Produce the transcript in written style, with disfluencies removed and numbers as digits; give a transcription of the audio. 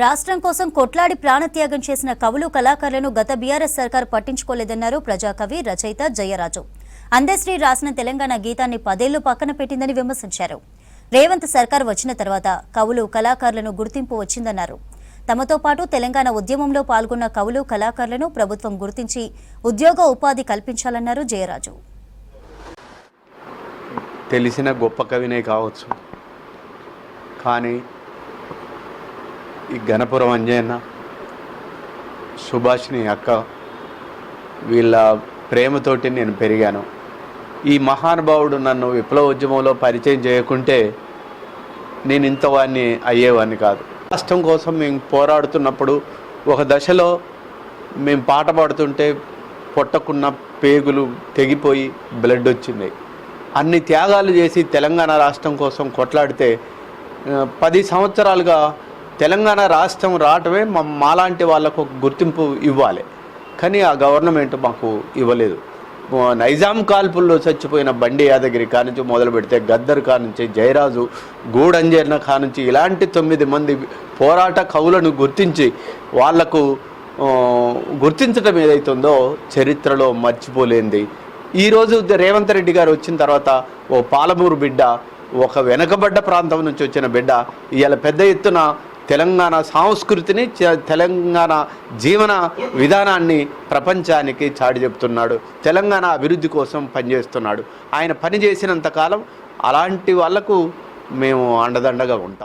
రాష్ట్రం కోసం కొట్లాడి ప్రాణత్యాగం చేసిన కవులు కళాకారులను గత బీఆర్ఎస్ సర్కార్ పట్టించుకోలేదన్నారు ప్రజాకవి రచయిత జయరాజు. అందశ్రీ రాసిన తెలంగాణ గీతాన్ని 10 ఏళ్లు పక్కన పెట్టిందని విమర్శించారు. రేవంత్ సర్కార్ వచ్చిన తర్వాత కవులు కళాకారులను గుర్తింపు వచ్చిందన్నారు. తమతో పాటు తెలంగాణ ఉద్యమంలో పాల్గొన్న కవులు కళాకారులను ప్రభుత్వం గుర్తించి ఉద్యోగ ఉపాధి కల్పించాలన్నారు జయరాజు. తెలిసిన గొప్ప కవినే కావచ్చు, కానీ ఈ గణపురం అంజయ్యన్న, సుభాష్ని అక్క వీళ్ళ ప్రేమతోటి నేను పెరిగాను. ఈ మహానుభావుడు నన్ను విప్లవోద్యమంలో పరిచయం చేయకుంటే నేను ఇంతవాడిని అయ్యేవాడిని కాదు. రాష్ట్రం కోసం మేము పోరాడుతున్నప్పుడు ఒక దశలో మేము పాట పాడుతుంటే పొట్టకున్న పేగులు తెగిపోయి బ్లడ్ వచ్చింది. అన్ని త్యాగాలు చేసి తెలంగాణ రాష్ట్రం కోసం కొట్లాడితే 10 సంవత్సరాలుగా తెలంగాణ రాష్ట్రం రావటమే మాలాంటి వాళ్ళకు గుర్తింపు ఇవ్వాలి, కానీ ఆ గవర్నమెంట్ మాకు ఇవ్వలేదు. నైజాం కాల్పుల్లో చచ్చిపోయిన బండి యాదగిరి కానుంచి మొదలు పెడితే గద్దర్ కానుంచి జయరాజు, గూడంజర్న కానుంచి ఇలాంటి 9 మంది పోరాట కవులను గుర్తించి వాళ్లకు గుర్తించడం ఏదైతుందో చరిత్రలో మర్చిపోలేంది. ఈరోజు రేవంత్ రెడ్డి గారు వచ్చిన తర్వాత ఓ పాలమూరు బిడ్డ, ఒక వెనకబడ్డ ప్రాంతం నుంచి వచ్చిన బిడ్డ ఇవాళ పెద్ద ఎత్తున తెలంగాణ సంస్కృతిని, తెలంగాణ జీవన విధానాన్ని ప్రపంచానికి చాటి చెప్తున్నాడు. తెలంగాణ అభివృద్ధి కోసం పనిచేస్తున్నాడు. ఆయన పని చేసినంతకాలం అలాంటి వాళ్లకు మేము అండదండగా ఉంటాం.